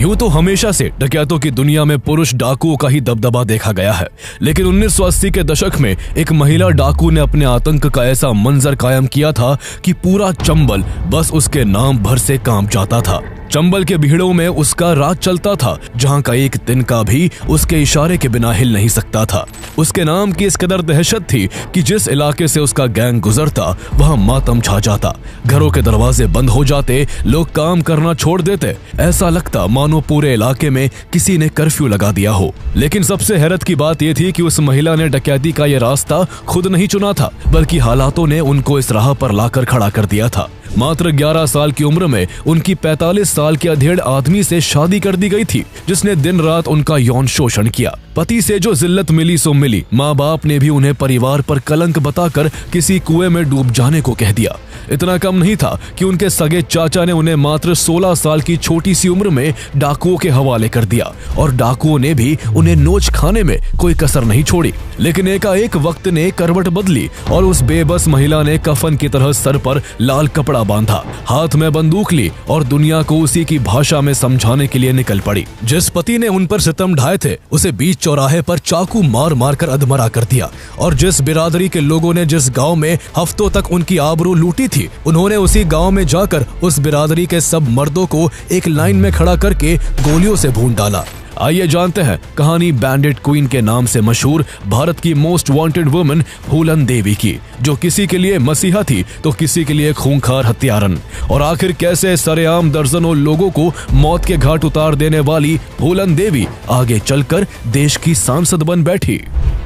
यूं तो हमेशा से डकैतों की दुनिया में पुरुष डाकुओं का ही दबदबा देखा गया है, लेकिन 1980 के दशक में एक महिला डाकू ने अपने आतंक का ऐसा मंजर कायम किया था कि पूरा चंबल बस उसके नाम भर से कांप जाता था। चंबल के भीड़ों में उसका राज चलता था, जहां का एक तिनका भी उसके इशारे के बिना हिल नहीं सकता था। उसके नाम की इस कदर दहशत थी कि जिस इलाके से उसका गैंग गुजरता वहां मातम छा जाता। घरों के दरवाजे बंद हो जाते, लोग काम करना छोड़ देते। ऐसा लगता मानो पूरे इलाके में किसी ने कर्फ्यू लगा दिया हो। लेकिन सबसे हैरत की बात यह थी कि उस महिला ने डकैती का यह रास्ता खुद नहीं चुना था, बल्कि हालातों ने उनको इस राह पर लाकर खड़ा कर दिया था। मात्र 11 साल की उम्र में उनकी 45 साल के अधेड़ आदमी से शादी कर दी गई थी, जिसने दिन रात उनका यौन शोषण किया। पति से जो जिल्लत मिली सो मिली। माँ बाप ने भी उन्हें परिवार पर कलंक बताकर किसी कुएं में डूब जाने को कह दिया। इतना कम नहीं था कि उनके सगे चाचा ने उन्हें मात्र 16 साल की छोटी सी उम्र में डाकुओं के हवाले कर दिया, और डाकुओं ने भी उन्हें नोच खाने में कोई कसर नहीं छोड़ी। लेकिन एकाएक वक्त ने करवट बदली और उस बेबस महिला ने कफन की तरह सर पर लाल कपड़ा बांधा, हाथ में बंदूक ली और दुनिया को उसी की भाषा में समझाने के लिए निकल पड़ी। जिस पति ने उन पर सितम ढाए थे उसे बीच चौराहे पर चाकू मार मार कर अधमरा कर दिया, और जिस बिरादरी के लोगों ने जिस गांव में हफ्तों तक उनकी आबरू लूटी थी, उन्होंने उसी गांव में जाकर उस बिरादरी के सब मर्दों को एक लाइन में खड़ा करके गोलियों से भून डाला। आइए जानते हैं कहानी बैंडिट क्वीन के नाम से मशहूर भारत की मोस्ट वांटेड वुमन फूलन देवी की, जो किसी के लिए मसीहा थी तो किसी के लिए खूंखार हत्यारन। और आखिर कैसे सरेआम दर्जनों लोगों को मौत के घाट उतार देने वाली फूलन देवी आगे चलकर देश की सांसद बन बैठी।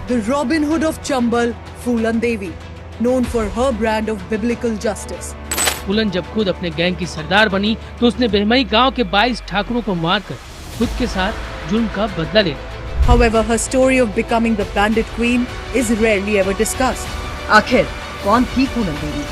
The Robin Hood of Chambal, Phulan Devi, known for her brand of biblical justice. फूलन जब खुद अपने गैंग की सरदार बनी तो उसने बेहमई गांव के 22 ठाकुरों को मारकर खुद के साथ जुल्म का बदला लिया। However, her story of becoming the bandit queen is rarely ever discussed. आखिर कौन थी फूलन देवी?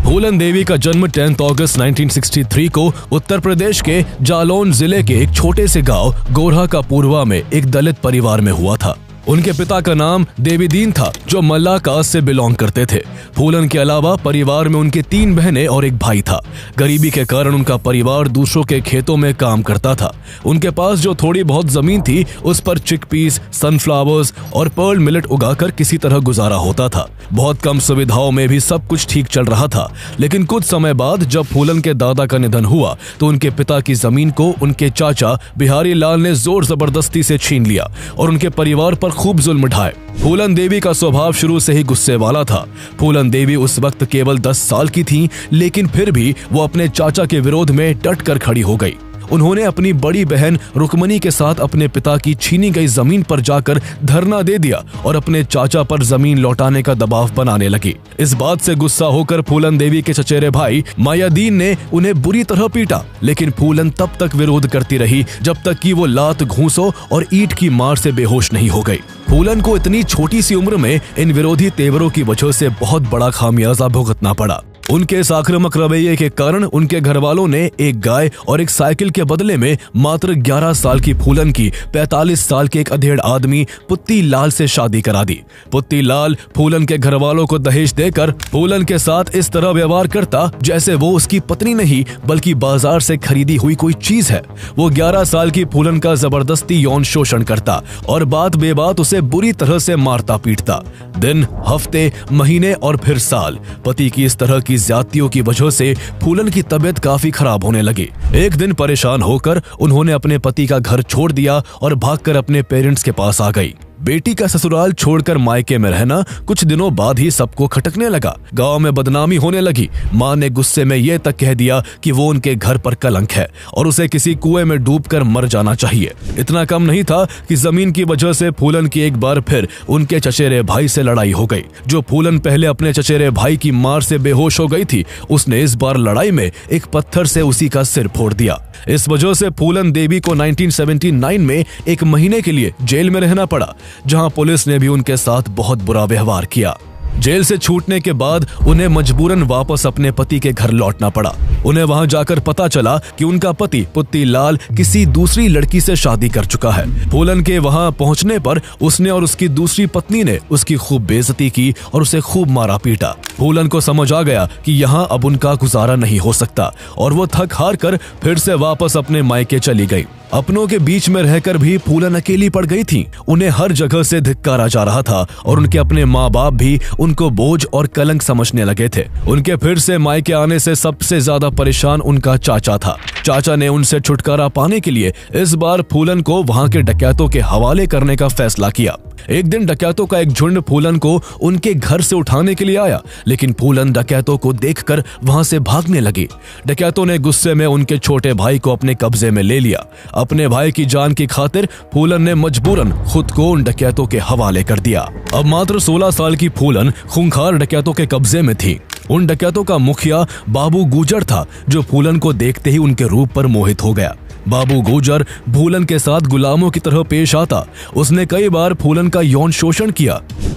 फूलन देवी का जन्म 10 अगस्त 1963 को उत्तर प्रदेश के जालौन जिले के एक छोटे से गांव गोरहा का पूर्वा में एक दलित परिवार में हुआ था। उनके पिता का नाम देवीदीन था, जो मल्ला कास्ट से बिलोंग करते थे। फूलन के अलावा परिवार में उनके 3 बहनें और एक भाई था। गरीबी के कारण उनका परिवार दूसरों के खेतों में काम करता था। उनके पास जो थोड़ी बहुत जमीन थी उस पर चिकपीस, सनफ्लावर्स और पर्ल मिलेट उगाकर किसी तरह गुजारा होता था। बहुत कम सुविधाओं में भी सब कुछ ठीक चल रहा था। लेकिन कुछ समय बाद जब फूलन के दादा का निधन हुआ तो उनके पिता की जमीन को उनके चाचा बिहारी लाल ने जोर जबरदस्ती से छीन लिया और उनके परिवार पर खूब जुल्म ढाए। फूलन देवी का स्वभाव शुरू से ही गुस्से वाला था। फूलन देवी उस वक्त केवल 10 साल की थी, लेकिन फिर भी वो अपने चाचा के विरोध में डट कर खड़ी हो गई। उन्होंने अपनी बड़ी बहन रुक्मणी के साथ अपने पिता की छीनी गई जमीन पर जाकर धरना दे दिया और अपने चाचा पर जमीन लौटाने का दबाव बनाने लगी। इस बात से गुस्सा होकर फूलन देवी के चचेरे भाई मायादीन ने उन्हें बुरी तरह पीटा, लेकिन फूलन तब तक विरोध करती रही जब तक कि वो लात, घूंसों और ईंट की मार से बेहोश नहीं हो गई। फूलन को इतनी छोटी सी उम्र में इन विरोधी तेवरों की वजह से बहुत बड़ा खामियाजा भुगतना पड़ा। उनके इस आक्रामक रवैये के कारण उनके घर वालों ने एक गाय और एक साइकिल के बदले में मात्र 11 साल की फूलन की 45 साल के एक अधेड़ आदमी पुत्ती लाल से शादी करा दी। पुत्ती लाल फूलन के घर वालों को दहेज देकर फूलन के साथ इस तरह व्यवहार करता जैसे वो उसकी पत्नी नहीं बल्कि बाजार से खरीदी हुई कोई चीज है। वो 11 साल की फूलन का जबरदस्ती यौन शोषण करता और बात बेबात उसे बुरी तरह से मारता पीटता। दिन, हफ्ते, महीने और फिर साल पति की इस तरह की ज्यादतियों की वजह से फूलन की तबीयत काफी खराब होने लगी। एक दिन परेशान होकर उन्होंने अपने पति का घर छोड़ दिया और भागकर अपने पेरेंट्स के पास आ गई। बेटी का ससुराल छोड़कर मायके में रहना कुछ दिनों बाद ही सबको खटकने लगा। गांव में बदनामी होने लगी। मां ने गुस्से में ये तक कह दिया कि वो उनके घर पर कलंक है और उसे किसी कुएं में डूबकर मर जाना चाहिए। इतना कम नहीं था कि जमीन की वजह से फूलन की एक बार फिर उनके चचेरे भाई से लड़ाई हो गई। जो फूलन पहले अपने चचेरे भाई की मार से बेहोश हो गई थी, उसने इस बार लड़ाई में एक पत्थर से उसी का सिर फोड़ दिया। इस वजह से फूलन देवी को 1979 में 1 महीने के लिए जेल में रहना पड़ा, जहां पुलिस ने भी उनके साथ बहुत बुरा व्यवहार किया। जेल से छूटने के बाद उन्हें मजबूरन वापस अपने पति के घर लौटना पड़ा। उन्हें वहां जाकर पता चला कि उनका पति पुत्ती लाल किसी दूसरी लड़की से शादी कर चुका है। फूलन के वहां पहुंचने पर उसने और उसकी दूसरी पत्नी ने उसकी खूब बेइज्जती की और उसे खूब मारा पीटा। फूलन को समझ आ गया कि यहाँ अब उनका गुजारा नहीं हो सकता और वो थक हार कर फिर से वापस अपने मायके चली गई। अपनों के बीच में रहकर भी फूलन अकेली पड़ गई थी। उन्हें हर जगह से धिक्कारा जा रहा था और उनके अपने माँ बाप भी उनको बोझ और कलंक समझने लगे थे। उनके फिर से मायके आने से सबसे ज्यादा परेशान उनका चाचा था। चाचा ने उनसे छुटकारा पाने के लिए इस बार फूलन को वहां के डकैतों के हवाले करने का फैसला किया। एक दिन डकैतों का एक झुंड फूलन को उनके घर से उठाने के लिए आया, लेकिन फूलन डकैतों को देखकर वहां से भागने लगी। डकैतों ने गुस्से में उनके छोटे भाई को अपने कब्जे में ले लिया। अपने भाई की जान की खातिर फूलन ने मजबूरन खुद को उन डकैतों के हवाले कर दिया। अब मात्र 16 साल की फूलन खूंखार डकैतों के कब्जे में थी। उन डकैतों का मुखिया बाबू गुजर था, जो फूलन को देखते ही उनके रूप पर मोहित हो गया। बाबू गुजर फूलन के साथ गुलामों की तरह पेश आता। उसने कई बार फूलन का यौन शोषण किया।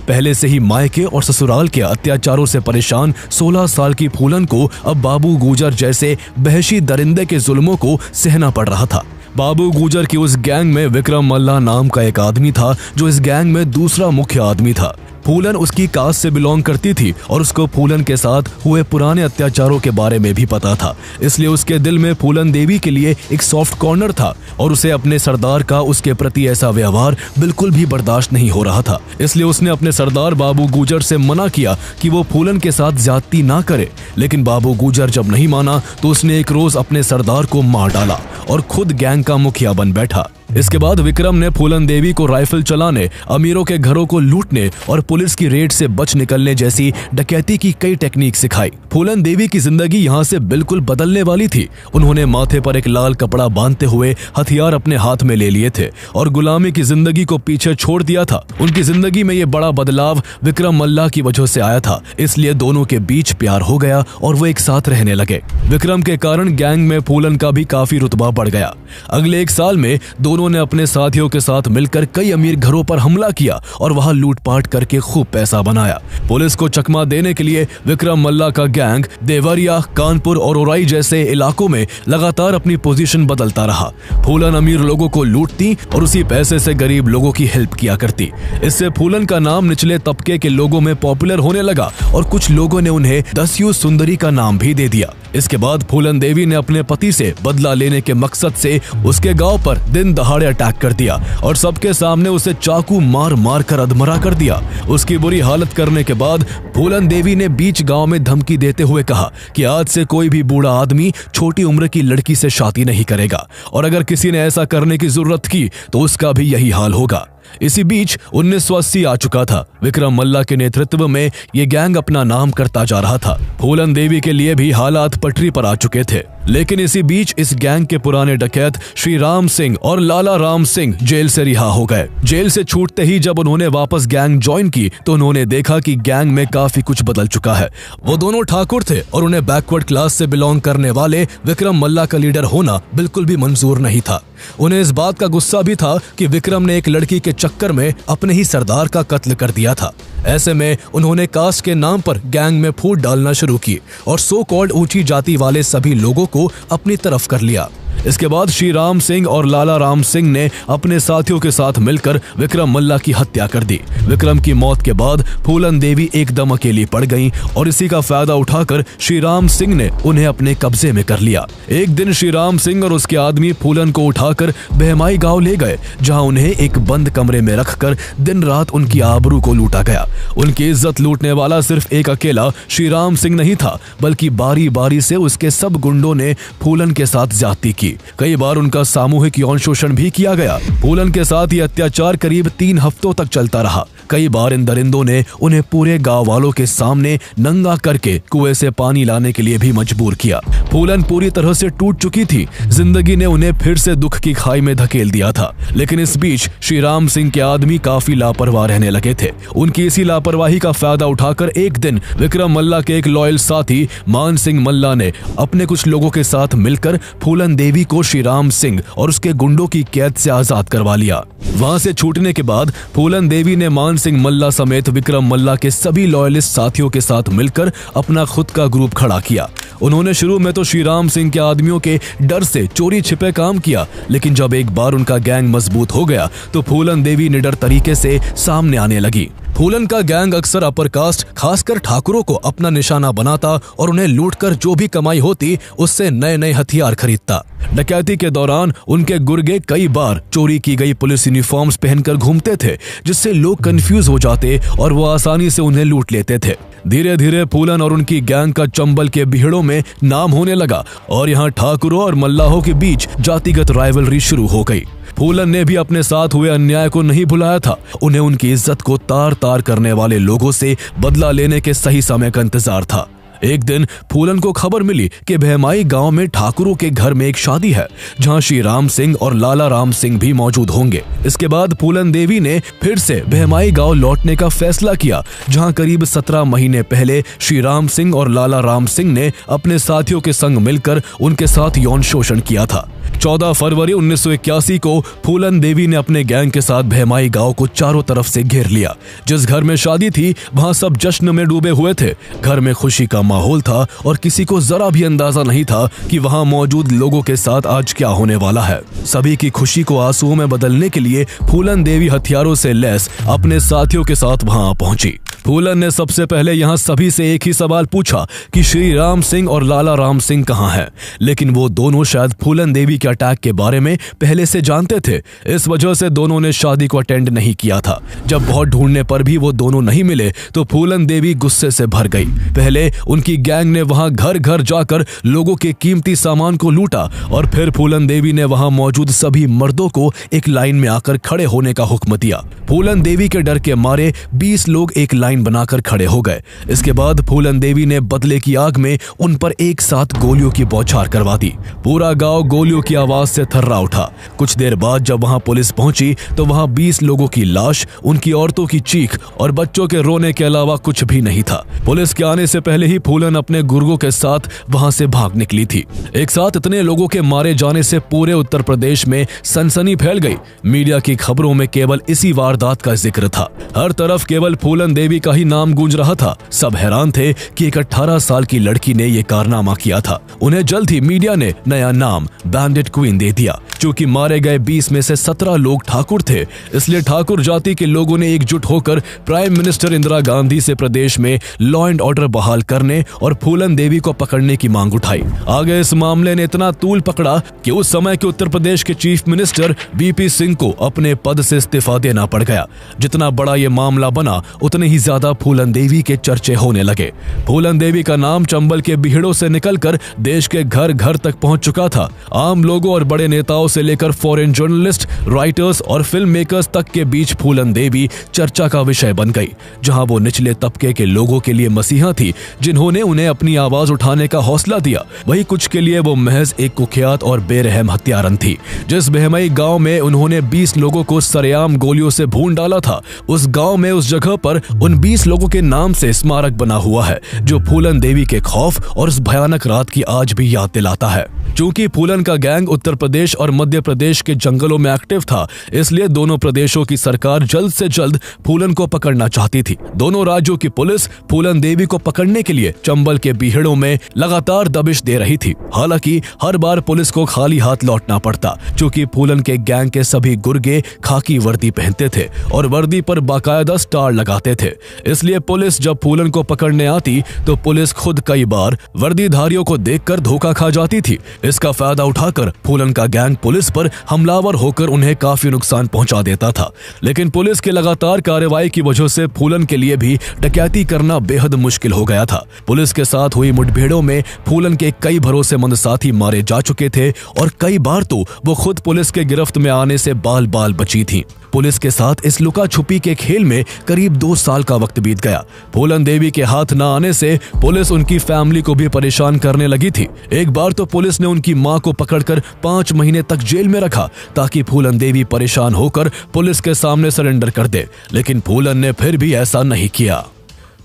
पहले से ही मायके और ससुराल के अत्याचारों से परेशान 16 साल की फूलन को अब बाबू गुजर जैसे वहशी दरिंदे के जुल्मों को सहना पड़ रहा था। बाबू गुजर की उस गैंग में विक्रम मल्ला नाम का एक आदमी था, जो इस गैंग में दूसरा मुख्य आदमी था। फूलन उसकी कास्ट से बिलोंग करती थी और उसको फूलन के साथ हुए पुराने अत्याचारों के बारे में भी पता था। इसलिए उसके दिल में फूलन देवी के लिए एक सॉफ्ट कॉर्नर था और उसे अपने सरदार का उसके प्रति ऐसा व्यवहार बिल्कुल भी बर्दाश्त नहीं हो रहा था। इसलिए उसने अपने सरदार बाबू गुजर से मना किया कि वो फूलन के साथ ज्यादती ना करे, लेकिन बाबू गुजर जब नहीं माना तो उसने एक रोज अपने सरदार को मार डाला और खुद गैंग का मुखिया बन बैठा। इसके बाद विक्रम ने फूलन देवी को राइफल चलाने, अमीरों के घरों को लूटने और पुलिस की रेड से बच निकलने जैसी डकैती की कई टेक्निक सिखाई। फूलन देवी की जिंदगी यहाँ से बिल्कुल बदलने वाली थी। उन्होंने माथे पर एक लाल कपड़ा बांधते हुए हथियार अपने हाथ में ले लिए थे और गुलामी की जिंदगी को पीछे छोड़ दिया था। उनकी जिंदगी में ये बड़ा बदलाव विक्रम मल्ला की वजह से आया था, इसलिए दोनों के बीच प्यार हो गया और वो एक साथ रहने लगे। विक्रम के कारण गैंग में फूलन का भी काफी रुतबा बढ़ गया। अगले 1 साल में दोनों ने अपने साथियों के साथ मिलकर कई अमीर घरों पर हमला किया और वहां लूटपाट करके खूब पैसा बनाया। पुलिस को चकमा देने के लिए विक्रम मल्ला का गैंग देवरिया, कानपुर और ओराई जैसे इलाकों में लगातार अपनी पोजीशन बदलता रहा। फूलन अमीर लोगों को लूटती और उसी पैसे से गरीब लोगों की हेल्प किया करती। इससे फूलन का नाम निचले तबके के लोगों में पॉपुलर होने लगा और कुछ लोगों ने उन्हें दस्यु सुंदरी का नाम भी दे दिया। इसके बाद फूलन देवी ने अपने पति से बदला लेने के मकसद से उसके गांव पर दिन दहाड़े अटैक कर दिया और सबके सामने उसे चाकू मार मार कर अधमरा कर दिया। उसकी बुरी हालत करने के बाद फूलन देवी ने बीच गांव में धमकी देते हुए कहा कि आज से कोई भी बूढ़ा आदमी छोटी उम्र की लड़की से शादी नहीं करेगा और अगर किसी ने ऐसा करने की जरूरत की तो उसका भी यही हाल होगा। इसी बीच 1980 आ चुका था। विक्रम मल्ला के नेतृत्व में ये गैंग अपना नाम करता जा रहा था। फूलन देवी के लिए भी हालात पटरी पर आ चुके थे, लेकिन इसी बीच इस गैंग के पुराने डकैत श्री राम सिंह और लाला राम सिंह जेल से रिहा हो गए। जेल से छूटते ही जब उन्होंने वापस गैंग ज्वाइन की तो उन्होंने देखा कि गैंग में काफी कुछ बदल चुका है। वो दोनों ठाकुर थे और उन्हें बैकवर्ड क्लास से बिलोंग करने वाले विक्रम मल्ला का लीडर होना बिल्कुल भी मंजूर नहीं था। उन्हें इस बात का गुस्सा भी था कि विक्रम ने एक लड़की के चक्कर में अपने ही सरदार का कत्ल कर दिया था। ऐसे में उन्होंने कास्ट के नाम पर गैंग में फूट डालना शुरू की और सो कॉल्ड ऊंची जाति वाले सभी लोगों को अपनी तरफ कर लिया। इसके बाद श्री राम सिंह और लाला राम सिंह ने अपने साथियों के साथ मिलकर विक्रम मल्ला की हत्या कर दी। विक्रम की मौत के बाद फूलन देवी एकदम अकेली पड़ गईं और इसी का फायदा उठाकर श्री राम सिंह ने उन्हें अपने कब्जे में कर लिया। एक दिन श्री राम सिंह और उसके आदमी फूलन को उठाकर बहमाई गांव ले गए, जहां उन्हें एक बंद कमरे में रखकर दिन रात उनकी आबरू को लूटा गया। उनकी इज्जत लूटने वाला सिर्फ एक अकेला श्री राम सिंह नहीं था, बल्कि बारी बारी से उसके सब गुंडों ने फूलन के साथ ज्यादती की। कई बार उनका सामूहिक यौन शोषण भी किया गया। फूलन के साथ ये अत्याचार करीब 3 हफ्तों तक चलता रहा। कई बार इन दरिंदों ने उन्हें पूरे गांव वालों के सामने नंगा करके कुएं से पानी लाने के लिए भी मजबूर किया। फूलन पूरी तरह से टूट चुकी थी। जिंदगी ने उन्हें फिर से दुख की खाई में धकेल दिया था। लेकिन इस बीच श्री राम सिंह के आदमी काफी लापरवाह रहने लगे थे। उनकी इसी लापरवाही का फायदा उठाकर एक दिन विक्रम मल्ला के एक लॉयल साथी मान सिंह मल्ला ने अपने कुछ लोगों के साथ मिलकर फूलन देवी को श्री राम सिंह और उसके गुंडों की कैद से आजाद करवा लिया। वहां से छूटने के बाद फूलन देवी ने मान सिंह मल्ला समेत विक्रम मल्ला के सभी लॉयलिस्ट साथियों के साथ मिलकर अपना खुद का ग्रुप खड़ा किया। उन्होंने शुरू में तो श्री राम सिंह के आदमियों के डर से चोरी छिपे काम किया, लेकिन जब एक बार उनका गैंग मजबूत हो गया तो फूलन देवी निडर तरीके से सामने आने लगी। फूलन का गैंग अक्सर अपर कास्ट खासकर ठाकुरों को अपना निशाना बनाता और उन्हें लूटकर जो भी कमाई होती उससे नए नए हथियार खरीदता। डकैती के दौरान उनके गुर्गे कई बार चोरी की गई पुलिस यूनिफॉर्म्स पहनकर घूमते थे, जिससे लोग कंफ्यूज हो जाते और वो आसानी से उन्हें लूट लेते थे। धीरे धीरे फूलन और उनकी गैंग का चंबल के बिहड़ों में नाम होने लगा और यहाँ ठाकुरों और मल्लाहों के बीच जातिगत राइवलरी शुरू हो गई। फूलन ने भी अपने साथ हुए अन्याय को नहीं भुलाया था। उन्हें उनकी इज्जत को तार तार करने वाले लोगों से बदला लेने के सही समय का इंतजार था। एक दिन फूलन को खबर मिली कि भैमाई गांव में ठाकुरों के घर में एक शादी है, जहां श्री राम सिंह और लाला राम सिंह भी मौजूद होंगे। इसके बाद फूलन देवी ने फिर से भैमाई गांव लौटने का फैसला किया, जहां करीब 17 महीने पहले श्री राम सिंह और लाला राम सिंह ने अपने साथियों के संग मिलकर उनके साथ यौन शोषण किया था। 14 फरवरी 1981 को फूलन देवी ने अपने गैंग के साथ भैमाई गांव को चारों तरफ से घेर लिया। जिस घर में शादी थी वहां सब जश्न में डूबे हुए थे। घर में खुशी का माहौल था और किसी को जरा भी अंदाजा नहीं था कि वहां मौजूद लोगों के साथ आज क्या होने वाला है। सभी की खुशी को आंसुओं में बदलने के लिए फूलन देवी हथियारों से लैस अपने साथियों के साथ वहां पहुंची। फूलन ने सबसे पहले यहाँ सभी से एक ही सवाल पूछा कि श्री राम सिंह और लाला राम सिंह कहाँ हैं, लेकिन वो दोनों शायद फूलन देवी के अटैक के बारे में पहले से जानते थे। इस वजह से दोनों ने शादी को अटेंड नहीं किया था। जब बहुत ढूंढने पर भी वो दोनों नहीं मिले तो फूलन देवी गुस्से से भर गई। पहले उनकी गैंग ने वहां घर घर जाकर लोगों के कीमती सामान को लूटा और फिर फूलन देवी ने वहां मौजूद सभी मर्दों को एक लाइन में आकर खड़े होने का हुक्म दिया। फूलन देवी के डर के मारे 20 लोग एक लाइन बनाकर खड़े हो गए। इसके बाद फूलन देवी ने बदले की आग में उन पर एक साथ गोलियों की बौछार करवा दी। पूरा गांव गोलियों की आवाज से थर्रा उठा। कुछ देर बाद जब वहां पुलिस पहुंची तो वहां 20 लोगों की लाश, उनकी औरतों की चीख और बच्चों के रोने के अलावा कुछ भी नहीं था। पुलिस के आने से पहले ही फूलन अपने गुर्गों के साथ वहां से भाग निकली थी। एक साथ इतने लोगों के मारे जाने से पूरे उत्तर प्रदेश में सनसनी फैल गई। मीडिया की खबरों में केवल इसी वारदात का जिक्र था। हर तरफ केवल फूलन देवी का ही नाम गूंज रहा था। सब हैरान थे कि एक 18 साल की लड़की ने यह कारनामा किया था। उन्हें जल्द ही मीडिया ने नया नाम बैंडिट क्वीन दे दिया। चूंकि मारे गए 20 में से 17 लोग ठाकुर थे, इसलिए ठाकुर जाति के लोगों ने एकजुट होकर प्राइम मिनिस्टर इंदिरा गांधी से प्रदेश में लॉ एंड ऑर्डर बहाल करने और फूलन देवी को पकड़ने की मांग उठाई। आगे इस मामले ने इतना तूल पकड़ा कि उस समय के उत्तर प्रदेश के चीफ मिनिस्टर वीपी सिंह को अपने पद से इस्तीफा देना पड़ गया। जितना बड़ा ये मामला बना उतने ही ज्यादा फूलन देवी के चर्चे होने लगे। फूलन देवी का नाम चंबल के बिहड़ों से निकलकर देश के घर घर तक पहुंच चुका था। आम लोगों और बड़े नेताओं से लेकर फॉरेन जर्नलिस्ट, राइटर्स और फिल्म मेकर्स तक के बीच फूलन देवी चर्चा का विषय बन गई। जहां वो निचले तबके के लोगों के लिए मसीहा थी, जिन्होंने उन्हें अपनी आवाज उठाने का हौसला दिया, वही कुछ के लिए वो महज एक कुख्यात और बेरहम हत्यारन थी। जिस बहमई गांव में उन्होंने 20 लोगों को सरेआम गोलियों से भून डाला था, उस गांव में उस जगह पर उन 20 लोगों के नाम से स्मारक बना हुआ है, जो फूलन देवी के खौफ और उस भयानक रात की आज भी याद दिलाता है। चूंकि फूलन का गैंग उत्तर प्रदेश और मध्य प्रदेश के जंगलों में एक्टिव था, इसलिए दोनों प्रदेशों की सरकार जल्द से जल्द फूलन को पकड़ना चाहती थी। दोनों राज्यों की पुलिस फूलन देवी को पकड़ने के लिए चंबल के बिहड़ों में लगातार दबिश दे रही थी। हालांकि हर बार पुलिस को खाली हाथ लौटना पड़ता, क्योंकि फूलन के गैंग के सभी गुर्गे खाकी वर्दी पहनते थे और वर्दी पर बाकायदा स्टार लगाते थे। इसलिए पुलिस जब फूलन को पकड़ने आती तो पुलिस खुद कई बार वर्दीधारियों को देखकर धोखा खा जाती थी। इसका फायदा उठाकर फूलन का गैंग पुलिस पर हमलावर होकर उन्हें काफी नुकसान पहुंचा देता था। लेकिन पुलिस की लगातार कार्रवाई की वजह से फूलन के लिए भी डकैती करना बेहद मुश्किल हो गया था। पुलिस के साथ हुई मुठभेड़ों में फूलन के कई भरोसेमंद साथी मारे जा चुके थे और कई बार तो वो खुद पुलिस के गिरफ्त में आने से बाल बाल बची थी। पुलिस के साथ इस लुका छुपी के खेल में करीब 2 साल का वक्त बीत गया। फूलन देवी के हाथ न आने से पुलिस उनकी फैमिली को भी परेशान करने लगी थी। एक बार तो पुलिस ने उनकी मां को पकड़कर 5 महीने तक जेल में रखा, ताकि फूलन देवी परेशान होकर पुलिस के सामने सरेंडर कर दे। लेकिन फूलन ने फिर भी ऐसा नहीं किया।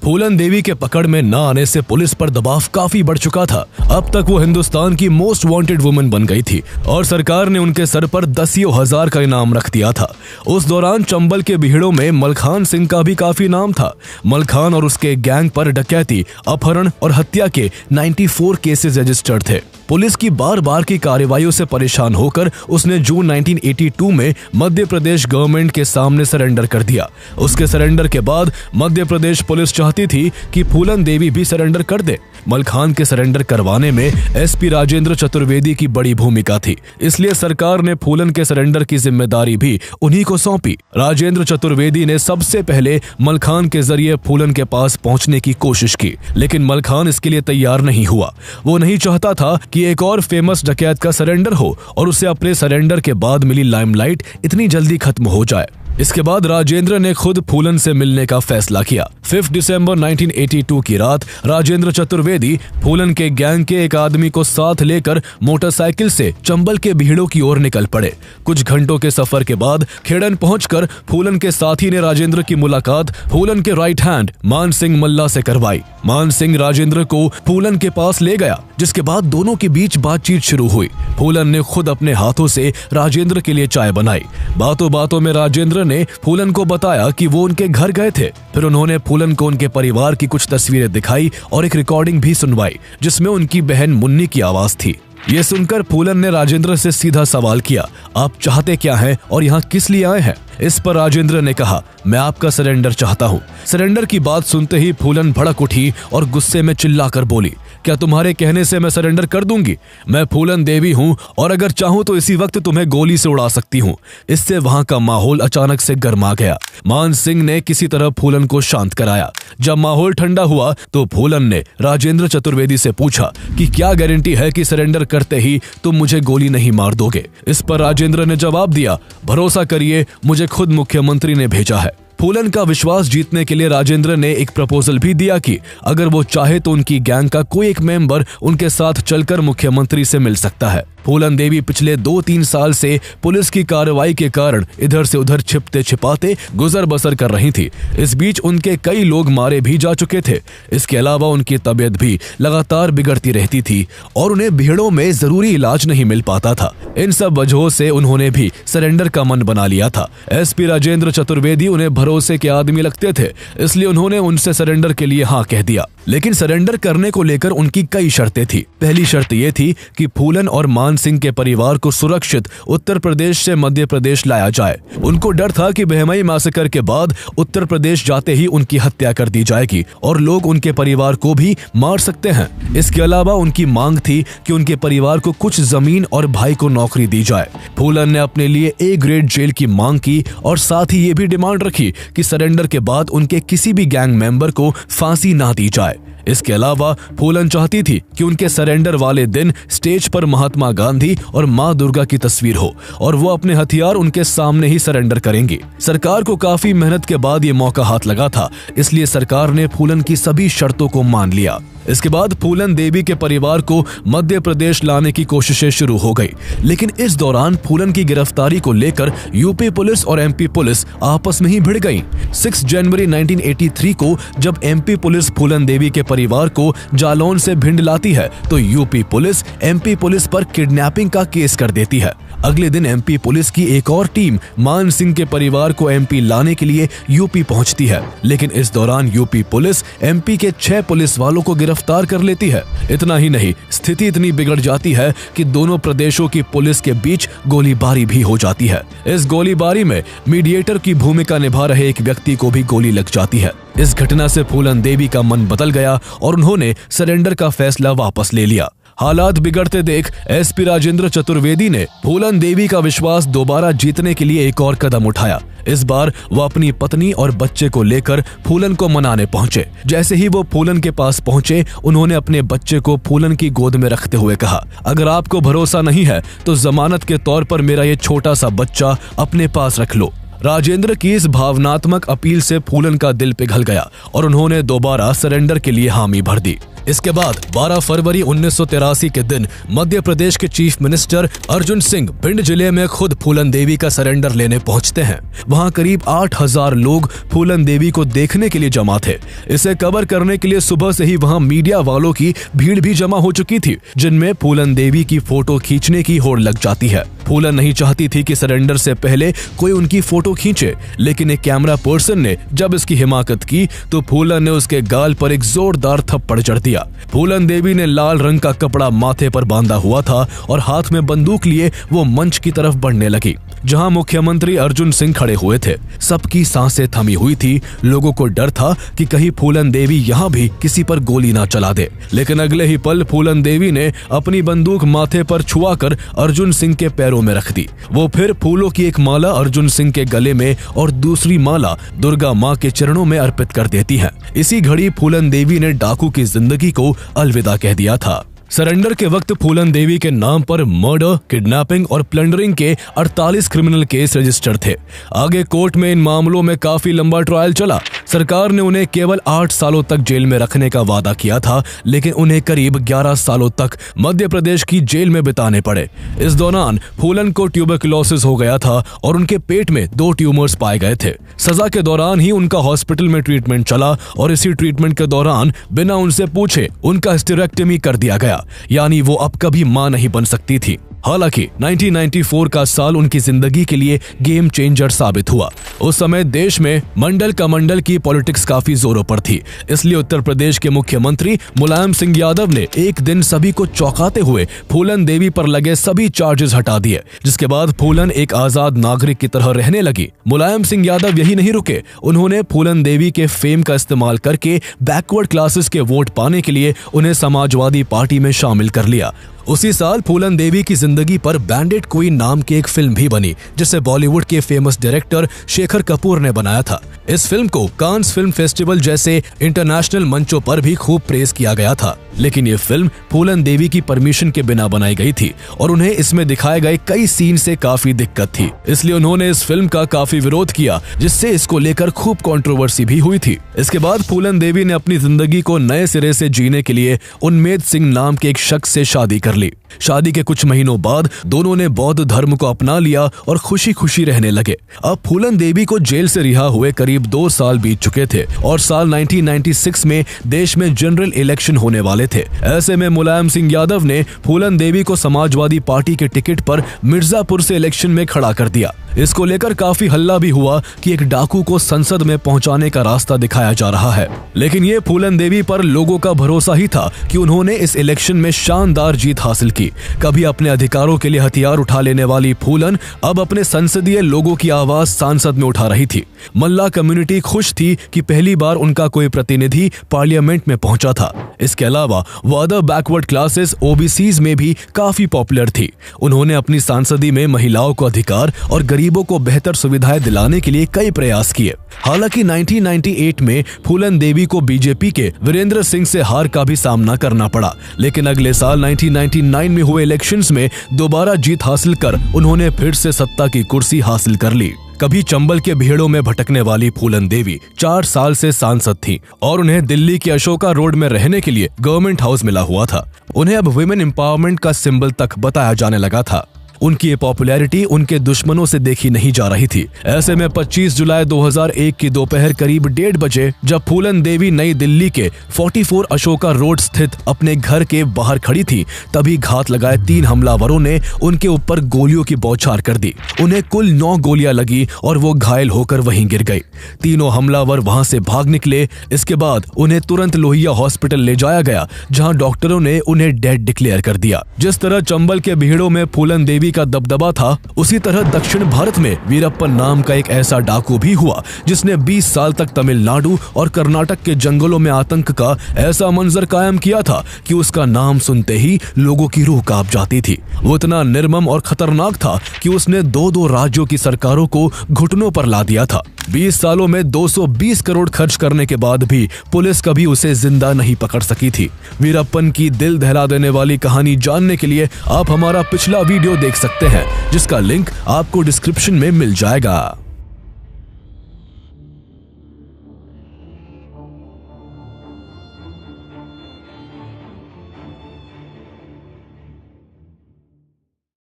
फूलन देवी के पकड़ में न आने से पुलिस पर दबाव काफी बढ़ चुका था। अब तक वो हिंदुस्तान की मोस्ट वांटेड वुमन बन गई थी और सरकार ने उनके सर पर 10,000 का इनाम रख दिया था। उस दौरान चंबल के भीड़ों में मलखान सिंह का भी काफी नाम था। मलखान और उसके गैंग पर डकैती, अपहरण और हत्या के 94 केसेस रजिस्टर्ड थे। पुलिस की बार बार की कार्रवाइयों से परेशान होकर उसने जून 1982 में मध्य प्रदेश गवर्नमेंट के सामने सरेंडर कर दिया। उसके सरेंडर के बाद मध्य प्रदेश पुलिस चाहती थी कि फूलन देवी भी सरेंडर कर दे। मलखान के सरेंडर करवाने में एसपी राजेंद्र चतुर्वेदी की बड़ी भूमिका थी, इसलिए सरकार ने फूलन के सरेंडर की जिम्मेदारी भी उन्हीं को सौंपी। राजेंद्र चतुर्वेदी ने सबसे पहले मलखान के जरिए फूलन के पास पहुंचने की कोशिश की, लेकिन मलखान इसके लिए तैयार नहीं हुआ। वो नहीं चाहता था कि एक और फेमस डकैत का सरेंडर हो और उसे अपने सरेंडर के बाद मिली लाइमलाइट इतनी जल्दी खत्म हो जाए। इसके बाद राजेंद्र ने खुद फूलन से मिलने का फैसला किया। 5 दिसंबर 1982 की रात राजेंद्र चतुर्वेदी फूलन के गैंग के एक आदमी को साथ लेकर मोटरसाइकिल से चंबल के भीड़ों की ओर निकल पड़े। कुछ घंटों के सफर के बाद खेड़न पहुंचकर फूलन के साथी ने राजेंद्र की मुलाकात फूलन के राइट हैंड मान सिंह मल्ला से करवाई। मान सिंह राजेंद्र को फूलन के पास ले गया, जिसके बाद दोनों के बीच बातचीत शुरू हुई। फूलन ने खुद अपने हाथों से राजेंद्र के लिए चाय बनाई। बातों बातों में राजेंद्र ने फूलन को बताया कि वो उनके घर गए थे। फिर उन्होंने फूलन को उनके परिवार की कुछ तस्वीरें दिखाई और एक रिकॉर्डिंग भी सुनवाई, जिसमें उनकी बहन मुन्नी की आवाज थी। ये सुनकर फूलन ने राजेंद्र से सीधा सवाल किया, आप चाहते क्या हैं और यहाँ किस लिए आए हैं? इस पर राजेंद्र ने कहा, मैं आपका सरेंडर चाहता हूँ। सरेंडर की बात सुनते ही फूलन भड़क उठी और गुस्से में चिल्लाकर बोली, क्या तुम्हारे कहने से मैं सरेंडर कर दूंगी? मैं फूलन देवी हूँ और अगर चाहूँ तो इसी वक्त तुम्हें गोली से उड़ा सकती हूँ। इससे वहाँ का माहौल अचानक से गर्मा गया। मान सिंह ने किसी तरह फूलन को शांत कराया। जब माहौल ठंडा हुआ तो फूलन ने राजेंद्र चतुर्वेदी से पूछा कि क्या गारंटी है कि सरेंडर करते ही तुम मुझे गोली नहीं मार दोगे? इस पर राजेंद्र ने जवाब दिया, भरोसा करिए, मुझे खुद मुख्यमंत्री ने भेजा है। फूलन का विश्वास जीतने के लिए राजेंद्र ने एक प्रपोजल भी दिया कि अगर वो चाहे तो उनकी गैंग का कोई एक मेंबर उनके साथ चलकर मुख्यमंत्री से मिल सकता है। फूलन देवी पिछले 2-3 साल से पुलिस की कार्रवाई के कारण इधर से उधर छिपते छिपाते गुजर बसर कर रही थी। इस बीच उनके कई लोग मारे भी जा चुके थे। इसके अलावा उनकी तबीयत भी लगातार बिगड़ती रहती थी और उन्हें भीड़ों में जरूरी इलाज नहीं मिल पाता था। इन सब वजहों से उन्होंने भी सरेंडर का मन बना लिया था। एसपी राजेंद्र चतुर्वेदी उन्हें भरोसे के आदमी लगते थे, इसलिए उन्होंने उनसे सरेंडर के लिए हाँ कह दिया। लेकिन सरेंडर करने को लेकर उनकी कई शर्तें थी। पहली शर्त यह थी कि फूलन और मान सिंह के परिवार को सुरक्षित उत्तर प्रदेश से मध्य प्रदेश लाया जाए। उनको डर था कि बहमई मैसेकर के बाद उत्तर प्रदेश जाते ही उनकी हत्या कर दी जाएगी और लोग उनके परिवार को भी मार सकते हैं। इसके अलावा उनकी मांग थी कि उनके परिवार को कुछ जमीन और भाई को नौकरी दी जाए। फूलन ने अपने लिए A ग्रेड जेल की मांग की और साथ ही ये भी डिमांड रखी कि सरेंडर के बाद उनके किसी भी गैंग मेंबर को फांसी ना दी जाए। इसके अलावा फूलन चाहती थी कि उनके सरेंडर वाले दिन स्टेज पर महात्मा गांधी और मां दुर्गा की तस्वीर हो और वो अपने हथियार उनके सामने ही सरेंडर करेंगी। सरकार को काफी मेहनत के बाद ये मौका हाथ लगा था, इसलिए सरकार ने फूलन की सभी शर्तों को मान लिया। इसके बाद फूलन देवी के परिवार को मध्य प्रदेश लाने की कोशिशें शुरू हो गई, लेकिन इस दौरान फूलन की गिरफ्तारी को लेकर यूपी पुलिस और एमपी पुलिस आपस में ही भिड़ गई। 6 जनवरी 1983 को जब एमपी पुलिस फूलन देवी के परिवार को जालौन से भिंड लाती है तो यूपी पुलिस एमपी पुलिस पर किडनैपिंग का केस कर देती है। अगले दिन एमपी पुलिस की एक और टीम मान सिंह के परिवार को एमपी लाने के लिए यूपी पहुंचती है, लेकिन इस दौरान यूपी पुलिस एमपी के 6 पुलिस वालों को गिरफ्तार कर लेती है। इतना ही नहीं, स्थिति इतनी बिगड़ जाती है कि दोनों प्रदेशों की पुलिस के बीच गोलीबारी भी हो जाती है। इस गोलीबारी में मीडिएटर की भूमिका निभा रहे एक व्यक्ति को भी गोली लग जाती है। इस घटना से फूलन देवी का मन बदल गया और उन्होंने सरेंडर का फैसला वापस ले लिया। हालात बिगड़ते देख एसपी राजेंद्र चतुर्वेदी ने फूलन देवी का विश्वास दोबारा जीतने के लिए एक और कदम उठाया। इस बार वो अपनी पत्नी और बच्चे को लेकर फूलन को मनाने पहुंचे। जैसे ही वो फूलन के पास पहुंचे, उन्होंने अपने बच्चे को फूलन की गोद में रखते हुए कहा, अगर आपको भरोसा नहीं है तो जमानत के तौर पर मेरा ये छोटा सा बच्चा अपने पास रख लो। राजेंद्र की इस भावनात्मक अपील से फूलन का दिल पिघल गया और उन्होंने दोबारा सरेंडर के लिए हामी भर दी। इसके बाद 12 फरवरी 1983 के दिन मध्य प्रदेश के चीफ मिनिस्टर अर्जुन सिंह भिंड जिले में खुद फूलन देवी का सरेंडर लेने पहुंचते हैं। वहां करीब 8000 लोग फूलन देवी को देखने के लिए जमा थे। इसे कवर करने के लिए सुबह से ही वहां मीडिया वालों की भीड़ भी जमा हो चुकी थी, जिनमें फूलन देवी की फोटो खींचने की होड़ लग जाती है। फूलन नहीं चाहती थी कि सरेंडर से पहले कोई उनकी फोटो खींचे, लेकिन एक कैमरा पर्सन ने जब इसकी हिमाकत की तो फूलन ने उसके गाल पर एक जोरदार थप्पड़ जड़ दिया। फूलन देवी ने लाल रंग का कपड़ा माथे पर बांधा हुआ था और हाथ में बंदूक लिए वो मंच की तरफ बढ़ने लगी, जहां मुख्यमंत्री अर्जुन सिंह खड़े हुए थे। सबकी सांसें थमी हुई थी। लोगों को डर था कि कहीं फूलन देवी यहां भी किसी पर गोली ना चला दे, लेकिन अगले ही पल फूलन देवी ने अपनी बंदूक माथे पर छुआकर अर्जुन सिंह के पैरों में रख दी। वो फिर फूलों की एक माला अर्जुन सिंह के गले में और दूसरी माला दुर्गा माँ के चरणों में अर्पित कर देती है। इसी घड़ी फूलन देवी ने डाकू की जिंदगी को अलविदा कह दिया था। सरेंडर के वक्त फूलन देवी के नाम पर मर्डर, किडनैपिंग और प्लंडरिंग के 48 क्रिमिनल केस रजिस्टर्ड थे। आगे कोर्ट में इन मामलों में काफी लंबा ट्रायल चला। सरकार ने उन्हें केवल 8 सालों तक जेल में रखने का वादा किया था, लेकिन उन्हें करीब 11 सालों तक मध्य प्रदेश की जेल में बिताने पड़े। इस दौरान फूलन को ट्यूबरकुलोसिस हो गया था और उनके पेट में 2 ट्यूमर्स पाए गए थे। सजा के दौरान ही उनका हॉस्पिटल में ट्रीटमेंट चला और इसी ट्रीटमेंट के दौरान बिना उनसे पूछे उनका हिस्टेरेक्टमी कर दिया गया, यानी वो अब कभी मां नहीं बन सकती थी। हालांकि 1994 का साल उनकी जिंदगी के लिए गेम चेंजर साबित हुआ। उस समय देश में मंडल कमंडल की पॉलिटिक्स काफी जोरों पर थी, इसलिए उत्तर प्रदेश के मुख्यमंत्री मुलायम सिंह यादव ने एक दिन सभी को चौंकाते हुए फूलन देवी पर लगे सभी चार्जेस हटा दिए, जिसके बाद फूलन एक आजाद नागरिक की तरह रहने लगी। मुलायम सिंह यादव यही नहीं रुके, उन्होंने फूलन देवी के फेम का इस्तेमाल करके बैकवर्ड क्लासेस के वोट पाने के लिए उन्हें समाजवादी पार्टी में शामिल कर लिया। उसी साल फूलन देवी की जिंदगी पर बैंडिट क्वीन नाम की एक फिल्म भी बनी, जिसे बॉलीवुड के फेमस डायरेक्टर शेखर कपूर ने बनाया था। इस फिल्म को कांस फिल्म फेस्टिवल जैसे इंटरनेशनल मंचों पर भी खूब प्रेज किया गया था, लेकिन ये फिल्म फूलन देवी की परमिशन के बिना बनाई गई थी और उन्हें इसमें दिखाए गए कई सीन से काफी दिक्कत थी, इसलिए उन्होंने इस फिल्म का काफी विरोध किया, जिससे इसको लेकर खूब कंट्रोवर्सी भी हुई थी। इसके बाद फूलन देवी ने अपनी जिंदगी को नए सिरे से जीने के लिए उन्मेद सिंह नाम के एक शख्स से शादी कर ली। शादी के कुछ महीनों बाद दोनों ने बौद्ध धर्म को अपना लिया और खुशी खुशी रहने लगे। अब फूलन देवी को जेल से रिहा हुए करीब 2 साल बीत चुके थे और साल 1996 में देश में जनरल इलेक्शन होने वाले थे। ऐसे में मुलायम सिंह यादव ने फूलन देवी को समाजवादी पार्टी के टिकट पर मिर्जापुर से इलेक्शन में खड़ा कर दिया। इसको लेकर काफी हल्ला भी हुआ कि एक डाकू को संसद में पहुंचाने का रास्ता दिखाया जा रहा है, लेकिन ये फूलन देवी पर लोगों का भरोसा ही था कि उन्होंने इस इलेक्शन में शानदार जीत हासिल की। कभी अपने अधिकारों के लिए हथियार उठा लेने वाली फूलन अब अपने संसदीय लोगों की आवाज सांसद में उठा रही थी। मल्ला कम्युनिटी खुश थी कि पहली बार उनका कोई प्रतिनिधि पार्लियामेंट में पहुंचा था। इसके अलावा वो अदर बैकवर्ड क्लासेस ओबीसीज में भी काफी पॉपुलर थी। उन्होंने अपनी सांसदी में महिलाओं को अधिकार और गरीबों को बेहतर सुविधाएं दिलाने के लिए कई प्रयास किए। हालांकि 1998 में फूलन देवी को बीजेपी के वीरेंद्र सिंह से हार का भी सामना करना पड़ा, लेकिन अगले साल 1999 में हुए इलेक्शंस में दोबारा जीत हासिल कर उन्होंने फिर से सत्ता की कुर्सी हासिल कर ली। कभी चंबल के भीड़ों में भटकने वाली फूलन देवी 4 साल से सांसद थी और उन्हें दिल्ली के अशोका रोड में रहने के लिए गवर्नमेंट हाउस मिला हुआ था। उन्हें अब वुमेन एम्पावरमेंट का सिंबल तक बताया जाने लगा था। उनकी ये पॉपुलैरिटी उनके दुश्मनों से देखी नहीं जा रही थी। ऐसे में 25 जुलाई 2001 की दोपहर करीब 1:30 बजे जब फूलन देवी नई दिल्ली के 44 अशोका रोड स्थित अपने घर के बाहर खड़ी थी, तभी घात लगाए 3 हमलावरों ने उनके ऊपर गोलियों की बौछार कर दी। उन्हें कुल 9 गोलियां लगी और वो घायल होकर वहीं गिर गई। तीनों हमलावर वहां से भाग निकले। इसके बाद उन्हें तुरंत लोहिया हॉस्पिटल ले जाया गया, जहां डॉक्टरों ने उन्हें डेड डिक्लेयर कर दिया। जिस तरह चंबल के भीड़ों में फूलन देवी का दबदबा था, उसी तरह दक्षिण भारत में वीरप्पन नाम का एक ऐसा डाकू भी हुआ जिसने 20 साल तक तमिलनाडु और कर्नाटक के जंगलों में आतंक का ऐसा मंजर कायम किया था कि उसका नाम सुनते ही लोगों की रूह कांप जाती थी। वो इतना निर्मम और खतरनाक था कि उसने 2 राज्यों की सरकारों को घुटनों पर ला दिया था। 20 सालों में 220 करोड़ खर्च करने के बाद भी पुलिस कभी उसे जिंदा नहीं पकड़ सकी थी। वीरप्पन की दिल दहला देने वाली कहानी जानने के लिए आप हमारा पिछला वीडियो देख सकते हैं, जिसका लिंक आपको डिस्क्रिप्शन में मिल जाएगा।